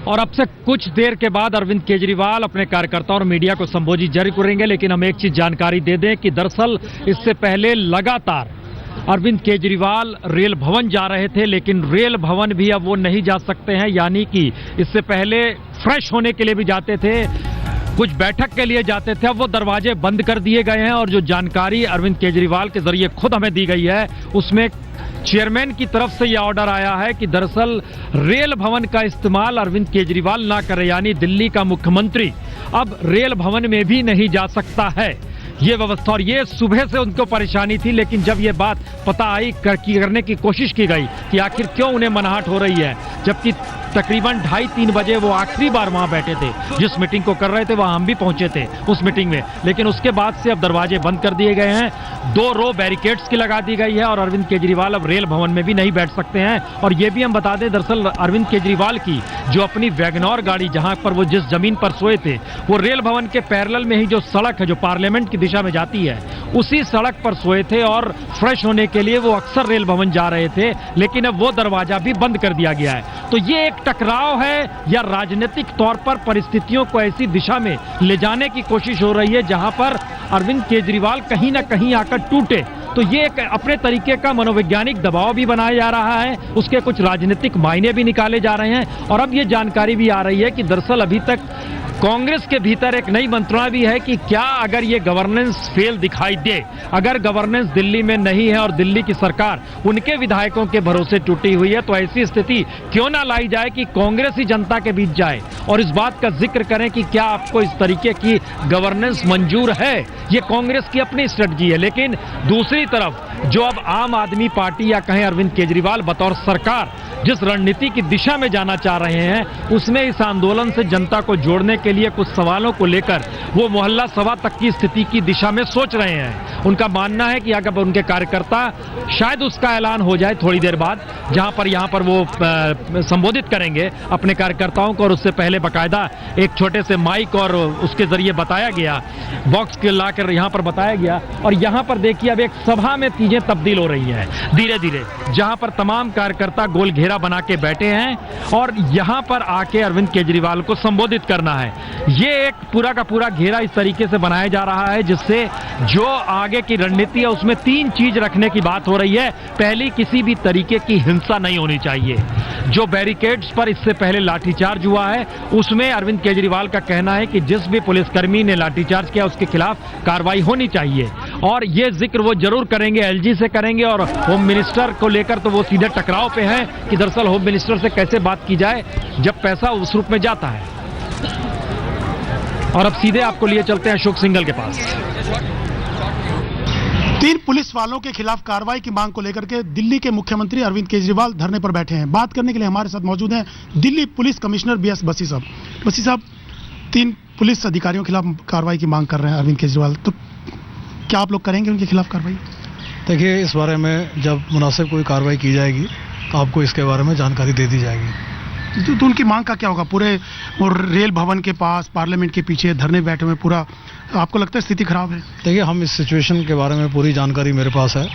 और अब से कुछ देर के बाद अरविंद केजरीवाल अपने कार्यकर्ताओं और मीडिया को संबोधित जरूर करेंगे, लेकिन हम एक चीज जानकारी दे दें कि दरअसल इससे पहले लगातार अरविंद केजरीवाल रेल भवन जा रहे थे, लेकिन रेल भवन भी अब वो नहीं जा सकते हैं। यानी कि इससे पहले फ्रेश होने के लिए भी जाते थे, कुछ बैठक के लिए जाते थे, अब वो दरवाजे बंद कर दिए गए हैं। और जो जानकारी अरविंद केजरीवाल के जरिए खुद हमें दी गई है, उसमें चेयरमैन की तरफ से यह ऑर्डर आया है कि दरअसल रेल भवन का इस्तेमाल अरविंद केजरीवाल ना करें, यानी दिल्ली का मुख्यमंत्री अब रेल भवन में भी नहीं जा सकता है, ये व्यवस्था। और ये सुबह से उनको परेशानी थी, लेकिन जब ये बात पता आई करने की कोशिश की गई कि आखिर क्यों उन्हें मनाहट हो रही है, जबकि तकरीबन 2:30-3 बजे वो आखिरी बार वहां बैठे थे, जिस मीटिंग को कर रहे थे वहां हम भी पहुंचे थे उस मीटिंग में, लेकिन उसके बाद से अब दरवाजे बंद कर दिए गए हैं, 2 रो बैरिकेड्स की लगा दी गई है और अरविंद केजरीवाल अब रेल भवन में भी नहीं बैठ सकते हैं। और ये भी हम बता दें, दरअसल अरविंद केजरीवाल की जो अपनी वैगनॉर गाड़ी, जहां पर वो जिस जमीन पर सोए थे, वो रेल भवन के पैरेलल में ही जो सड़क है जो पार्लियामेंट की दिशा में जाती है, उसी सड़क पर सोए थे और फ्रेश होने के लिए वो अक्सर रेल भवन जा रहे थे, लेकिन अब वो दरवाजा भी बंद कर दिया गया है। तो ये एक टकराव है या राजनीतिक तौर पर परिस्थितियों को ऐसी दिशा में ले जाने की कोशिश हो रही है जहां पर अरविंद केजरीवाल कहीं ना कहीं आकर टूटे। तो ये एक अपने तरीके का मनोवैज्ञानिक दबाव भी बनाया जा रहा है, उसके कुछ राजनीतिक मायने भी निकाले जा रहे हैं। और अब ये जानकारी भी आ रही है कि दरअसल अभी तक कांग्रेस के भीतर एक नई मंत्रणा भी है कि क्या अगर ये गवर्नेंस फेल दिखाई दे, अगर गवर्नेंस दिल्ली में नहीं है और दिल्ली की सरकार उनके विधायकों के भरोसे टूटी हुई है, तो ऐसी स्थिति क्यों ना लाई जाए कि कांग्रेस ही जनता के बीच जाए और इस बात का जिक्र करें कि क्या आपको इस तरीके की गवर्नेंस मंजूर है। ये कांग्रेस की अपनी स्ट्रेटजी है, लेकिन दूसरी तरफ जो अब आम आदमी पार्टी या कहें अरविंद केजरीवाल बतौर सरकार जिस रणनीति की दिशा में जाना चाह रहे हैं, उसमें इस आंदोलन से जनता को जोड़ने के लिए कुछ सवालों को लेकर वो मोहल्ला सभा तक की स्थिति की दिशा में सोच रहे हैं। उनका मानना है कि अगर उनके कार्यकर्ता, शायद उसका ऐलान हो जाए थोड़ी देर बाद, जहां पर यहां पर वो संबोधित करेंगे अपने कार्यकर्ताओं को, और उससे पहले बाकायदा एक छोटे से माइक और उसके जरिए बताया गया, बॉक्स के लाकर यहां पर बताया गया। और यहां पर देखिए अब एक सभा में चीजें तब्दील हो रही हैं धीरे धीरे, जहां पर तमाम कार्यकर्ता गोल घेरा बना के बैठे हैं और यहां पर आके अरविंद केजरीवाल को संबोधित करना है। ये एक पूरा का पूरा घेरा इस तरीके से बनाया जा रहा है जिससे जो आगे की रणनीति है उसमें 3 चीज रखने की बात हो रही है। पहली, किसी भी तरीके की हिंसा नहीं होनी चाहिए। जो बैरिकेड्स पर इससे पहले लाठीचार्ज हुआ है, उसमें अरविंद केजरीवाल का कहना है कि जिस भी पुलिसकर्मी ने लाठीचार्ज किया उसके खिलाफ कार्रवाई होनी चाहिए। और ये जिक्र वो जरूर करेंगे, एलजी से करेंगे, और होम मिनिस्टर को लेकर तो वो सीधे टकराव पे है कि दरअसल होम मिनिस्टर से कैसे बात की जाए जब पैसा उस रूप में जाता है। और अब सीधे आपको लिए चलते हैं अशोक सिंघल के पास। 3 पुलिस वालों के खिलाफ कार्रवाई की मांग को लेकर के दिल्ली के मुख्यमंत्री अरविंद केजरीवाल धरने पर बैठे हैं। बात करने के लिए हमारे साथ मौजूद हैं दिल्ली पुलिस कमिश्नर बीएस बसी साहब। बसी साहब, 3 पुलिस अधिकारियों के खिलाफ कार्रवाई की मांग कर रहे हैं अरविंद केजरीवाल, तो क्या आप लोग करेंगे उनके खिलाफ कार्रवाई? देखिए, इस बारे में जब मुनासिब कोई कार्रवाई की जाएगी तो आपको इसके बारे में जानकारी दे दी जाएगी। तो उनकी मांग का क्या होगा? पूरे और रेल भवन के पास, पार्लियामेंट के पीछे धरने बैठे हुए, पूरा आपको लगता है स्थिति खराब है? देखिए, हम इस सिचुएशन के बारे में पूरी जानकारी मेरे पास है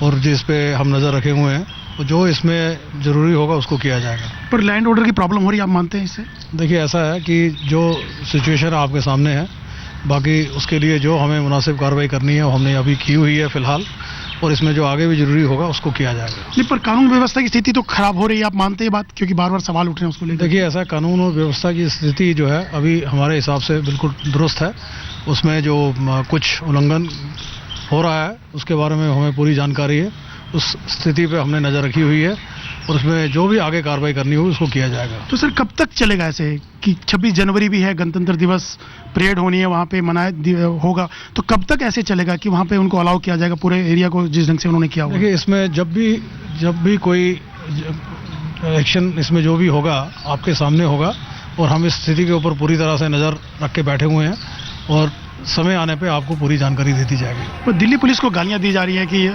और जिस पे हम नज़र रखे हुए हैं, जो इसमें ज़रूरी होगा उसको किया जाएगा। पर लैंड ऑर्डर की प्रॉब्लम हो रही है, आप मानते हैं इससे? देखिए, ऐसा है कि जो सिचुएशन आपके सामने है, बाकी उसके लिए जो हमें मुनासिब कार्रवाई करनी है वो हमने अभी की हुई है फिलहाल, और इसमें जो आगे भी जरूरी होगा उसको किया जाएगा। नहीं, पर कानून व्यवस्था की स्थिति तो खराब हो रही है, आप मानते हैं बात? क्योंकि बार बार सवाल उठ रहे हैं उसको लेकर। देखिए, ऐसा कानून और व्यवस्था की स्थिति जो है अभी हमारे हिसाब से बिल्कुल दुरुस्त है। उसमें जो कुछ उल्लंघन हो रहा है उसके बारे में हमें पूरी जानकारी है, उस स्थिति पे हमने नज़र रखी हुई है और उसमें जो भी आगे कार्रवाई करनी होगी उसको किया जाएगा। तो सर, कब तक चलेगा ऐसे कि 26 जनवरी भी है, गणतंत्र दिवस परेड होनी है, वहाँ पे मनाया होगा, तो कब तक ऐसे चलेगा कि वहाँ पे उनको अलाउ किया जाएगा पूरे एरिया को जिस ढंग से उन्होंने किया होगा? देखिए, इसमें जब भी कोई एक्शन इसमें जो भी होगा आपके सामने होगा और हम इस स्थिति के ऊपर पूरी तरह से नज़र रख के बैठे हुए हैं और समय आने पे आपको पूरी जानकारी दे दी जाएगी। तो दिल्ली पुलिस को गालियाँ दी जा रही है कि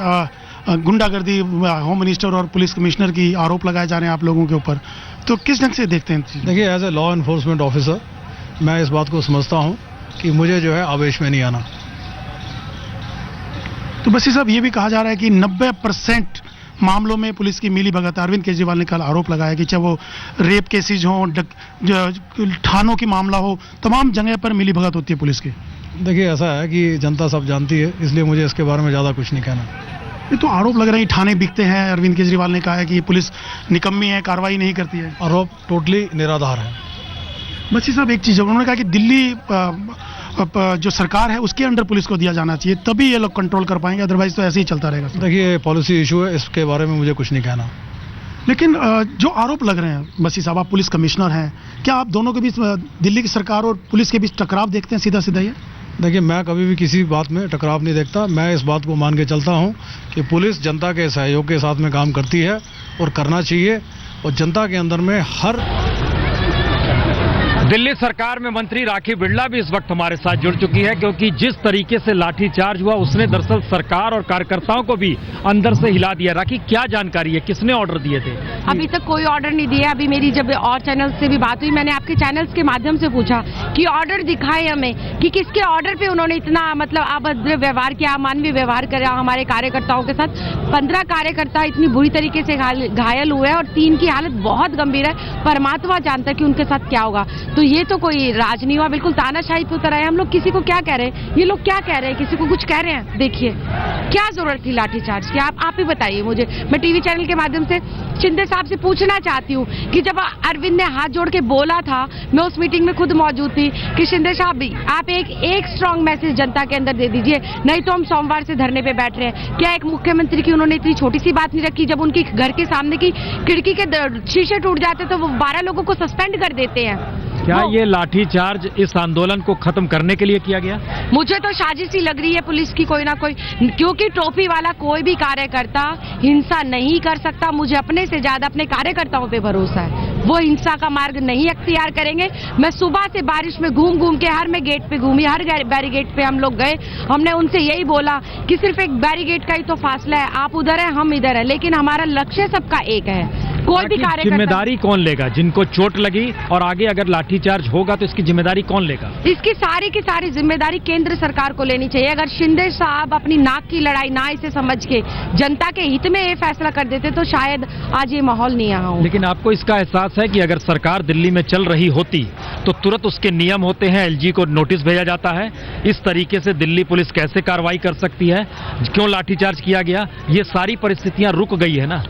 गुंडागर्दी, होम मिनिस्टर और पुलिस कमिश्नर की आरोप लगाए जा रहे हैं आप लोगों के ऊपर, तो किस ढंग से देखते हैं? देखिए, as a law enforcement officer मैं इस बात को समझता हूं कि मुझे जो है आवेश में नहीं आना। तो बसी साहब, ये भी कहा जा रहा है कि 90% मामलों में पुलिस की मिलीभगत है। अरविंद केजरीवाल ने कल आरोप लगाया कि चाहे वो रेप केसेज हों, थानों की मामला हो, तमाम जगह पर मिलीभगत होती है पुलिस की। देखिए, ऐसा है कि जनता सब जानती है, इसलिए मुझे इसके बारे में ज़्यादा कुछ नहीं कहना। ये तो आरोप लग रहा है कि थाने बिकते हैं। अरविंद केजरीवाल ने कहा है कि पुलिस निकम्मी है, कार्रवाई नहीं करती है। आरोप टोटली निराधार है। बसी साहब, एक चीज़ उन्होंने कहा कि दिल्ली जो सरकार है उसके अंडर पुलिस को दिया जाना चाहिए, तभी ये लोग कंट्रोल कर पाएंगे, अदरवाइज तो ऐसे ही चलता रहेगा। देखिए, पॉलिसी इशू है, इसके बारे में मुझे कुछ नहीं कहना। लेकिन जो आरोप लग रहे हैं, बसी साहब, आप पुलिस कमिश्नर हैं, क्या आप दोनों के बीच, दिल्ली की सरकार और पुलिस के बीच टकराव देखते हैं सीधा सीधा? ये देखिए, मैं कभी भी किसी बात में टकराव नहीं देखता। मैं इस बात को मान के चलता हूं कि पुलिस जनता के सहयोग के साथ में काम करती है और करना चाहिए, और जनता के अंदर में हर दिल्ली सरकार में मंत्री राखी बिरला भी इस वक्त हमारे साथ जुड़ चुकी है, क्योंकि जिस तरीके से लाठीचार्ज हुआ उसने दरअसल सरकार और कार्यकर्ताओं को भी अंदर से हिला दिया। राखी, क्या जानकारी है, किसने ऑर्डर दिए थे? अभी तक कोई ऑर्डर नहीं दिया। अभी मेरी जब और चैनल से भी बात हुई, मैंने आपके चैनल्स के माध्यम से पूछा कि ऑर्डर दिखाए हमें कि किसके ऑर्डर पे उन्होंने इतना मतलब अभद्र व्यवहार किया, अमानवीय व्यवहार करा हमारे कार्यकर्ताओं के साथ। 15 कार्यकर्ता इतनी बुरी तरीके से घायल हुए हैं और 3 की हालत बहुत गंभीर है। परमात्मा जानता है कि उनके साथ क्या होगा। तो ये तो कोई राज नहीं हुआ, बिल्कुल तानाशाही पे उतर आए। हम लोग किसी को क्या कह रहे हैं, ये लोग क्या कह रहे हैं, किसी को कुछ कह रहे हैं? देखिए, क्या जरूरत थी लाठीचार्ज की, आप ही बताइए मुझे। मैं टीवी चैनल के माध्यम से शिंदे साहब से पूछना चाहती हूँ कि जब अरविंद ने हाथ जोड़ के बोला था, मैं उस मीटिंग में खुद मौजूद थी, कि शिंदे साहब भी आप एक स्ट्रांग मैसेज जनता के अंदर दे दीजिए, नहीं तो हम सोमवार से धरने पे बैठ रहे हैं। क्या एक मुख्यमंत्री की उन्होंने इतनी छोटी सी बात नहीं रखी? जब उनकी घर के सामने की खिड़की के शीशे टूट जाते तो वो 12 लोगों को सस्पेंड कर देते हैं। क्या ये लाठीचार्ज इस आंदोलन को खत्म करने के लिए किया गया? मुझे तो साजिश ही लग रही है पुलिस की कोई ना कोई, क्योंकि टोपी वाला कोई भी कार्यकर्ता हिंसा नहीं कर सकता। मुझे अपने से ज्यादा अपने कार्यकर्ताओं पे भरोसा है, वो हिंसा का मार्ग नहीं अख्तियार करेंगे। मैं सुबह से बारिश में घूम के हर मैं गेट पे घूमी, हर बैरिगेट पे हम लोग गए। हमने उनसे यही बोला कि सिर्फ एक बैरिगेट का ही तो फासला है, आप उधर है हम इधर है, लेकिन हमारा लक्ष्य सबका एक है। कोई भी कार्यकर्ता, जिम्मेदारी कौन लेगा? जिनको चोट लगी और आगे अगर लाठीचार्ज होगा तो इसकी जिम्मेदारी कौन लेगा? इसकी सारी की सारी जिम्मेदारी केंद्र सरकार को लेनी चाहिए। अगर शिंदे साहब अपनी नाक की लड़ाई ना इसे समझ के जनता के हित में ये फैसला कर देते तो शायद आज ये माहौल नहीं यहाँ हो। लेकिन आपको इसका एहसास है कि अगर सरकार दिल्ली में चल रही होती तो तुरंत उसके नियम होते हैं, एलजी को नोटिस भेजा जाता है। इस तरीके से दिल्ली पुलिस कैसे कार्रवाई कर सकती है? क्यों लाठीचार्ज किया गया? ये सारी परिस्थितियां रुक गई है ना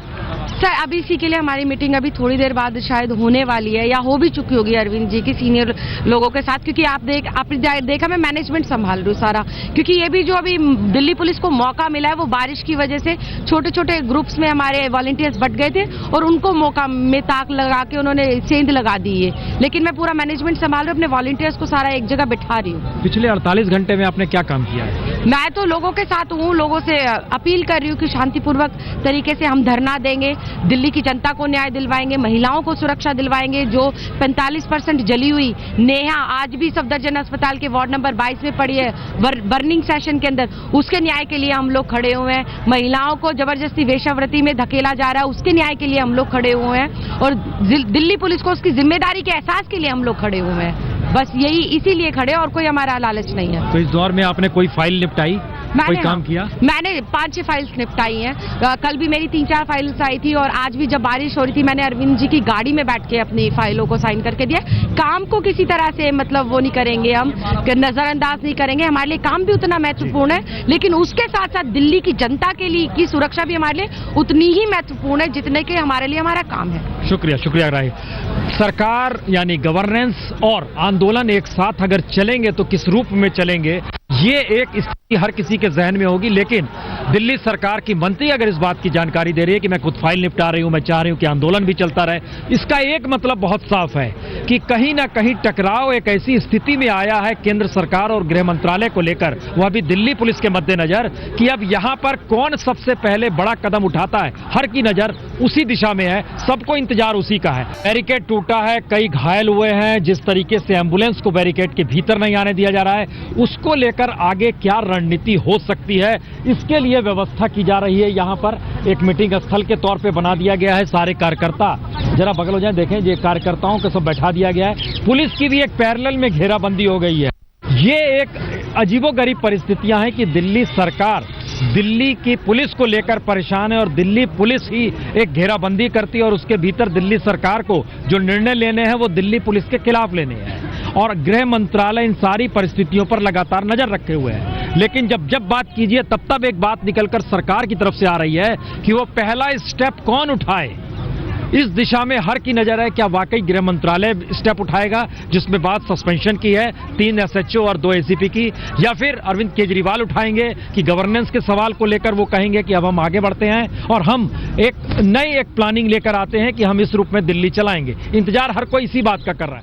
सर। अभी इसी के लिए हमारी मीटिंग अभी थोड़ी देर बाद शायद होने वाली है, या हो भी चुकी होगी अरविंद जी की सीनियर लोगों के साथ, क्योंकि आपने देखा मैं मैनेजमेंट संभाल रही हूँ सारा। क्योंकि ये भी जो अभी दिल्ली पुलिस को मौका मिला है, वो बारिश की वजह से छोटे छोटे ग्रुप्स में हमारे वॉलंटियर्स बट गए थे और उनको मौका में ताक लगा के उन्होंने सेंध लगा दी है। लेकिन मैं पूरा मैनेजमेंट संभाल रही हूँ, अपने वॉलंटियर्स को सारा एक जगह बिठा रही हूँ। पिछले 48 घंटे में आपने क्या काम किया है? मैं तो लोगों के साथ हूँ, लोगों से अपील कर रही हूँ कि शांतिपूर्वक तरीके से हम धरना देंगे, दिल्ली की जनता को न्याय दिलवाएंगे, महिलाओं को सुरक्षा दिलवाएंगे। जो 45% जली हुई नेहा आज भी सफदरजंग अस्पताल के वार्ड नंबर 22 में पड़ी है बर्निंग सेशन के अंदर, उसके न्याय के लिए हम लोग खड़े हुए हैं। महिलाओं को जबरदस्ती वेश्यावृत्ति में धकेला जा रहा है, उसके न्याय के लिए हम लोग खड़े हुए हैं। और दिल्ली पुलिस को उसकी जिम्मेदारी के एहसास के लिए हम लोग खड़े हुए हैं। बस यही, इसीलिए खड़े, और कोई हमारा लालच नहीं है। तो इस दौर में आपने कोई फाइल निपटाई, कोई काम किया? मैंने 5-6 फाइल्स निपटाई हैं। कल भी मेरी 3-4 फाइल्स आई थी, और आज भी जब बारिश हो रही थी मैंने अरविंद जी की गाड़ी में बैठ के अपनी फाइलों को साइन करके दिया। काम को किसी तरह से मतलब वो नहीं करेंगे, हम नजरअंदाज नहीं करेंगे। हमारे लिए काम भी उतना महत्वपूर्ण है, लेकिन उसके साथ साथ दिल्ली की जनता के लिए की सुरक्षा भी हमारे लिए उतनी ही महत्वपूर्ण है जितने के हमारे लिए हमारा काम है। शुक्रिया राय। सरकार यानी गवर्नेंस और आंदोलन एक साथ अगर चलेंगे तो किस रूप में चलेंगे, ये एक स्थिति हर किसी के जहन में होगी। लेकिन दिल्ली सरकार की मंत्री अगर इस बात की जानकारी दे रही है कि मैं खुद फाइल निपटा रही हूं, मैं चाह रही हूं कि आंदोलन भी चलता रहे, इसका एक मतलब बहुत साफ है कि कहीं ना कहीं टकराव एक ऐसी स्थिति में आया है केंद्र सरकार और गृह मंत्रालय को लेकर, वह भी दिल्ली पुलिस के मद्देनजर, कि अब यहां पर कौन सबसे पहले बड़ा कदम उठाता है, हर की नजर उसी दिशा में है, सबको इंतजार उसी का है। बैरिकेड टूटा है, कई घायल हुए हैं, जिस तरीके से एम्बुलेंस को बैरिकेड के भीतर नहीं आने दिया जा रहा है, उसको लेकर आगे क्या रणनीति हो सकती है, इसके लिए व्यवस्था की जा रही है। यहां पर एक मीटिंग स्थल के तौर पे बना दिया गया है। सारे कार्यकर्ता जरा बगल हो जाए, देखें, ये कार्यकर्ताओं को सब बैठा दिया गया है। पुलिस की भी एक पैरेलल में घेराबंदी हो गई है। ये एक अजीबोगरीब परिस्थितियां हैं कि दिल्ली सरकार दिल्ली की पुलिस को लेकर परेशान है और दिल्ली पुलिस ही एक घेराबंदी करती है और उसके भीतर दिल्ली सरकार को जो निर्णय लेने हैं वो दिल्ली पुलिस के खिलाफ लेने हैं और गृह मंत्रालय इन सारी परिस्थितियों पर लगातार नजर रखे हुए है। लेकिन जब बात कीजिए तब एक बात निकलकर सरकार की तरफ से आ रही है कि वो पहला स्टेप कौन उठाए। इस दिशा में हर की नजर है। क्या वाकई गृह मंत्रालय स्टेप उठाएगा, जिसमें बात सस्पेंशन की है 3 एसएचओ और 2 एसीपी की, या फिर अरविंद केजरीवाल उठाएंगे कि गवर्नेंस के सवाल को लेकर वो कहेंगे कि अब हम आगे बढ़ते हैं और हम एक नई प्लानिंग लेकर आते हैं कि हम इस रूप में दिल्ली चलाएंगे। इंतजार हर कोई इसी बात का कर रहा है।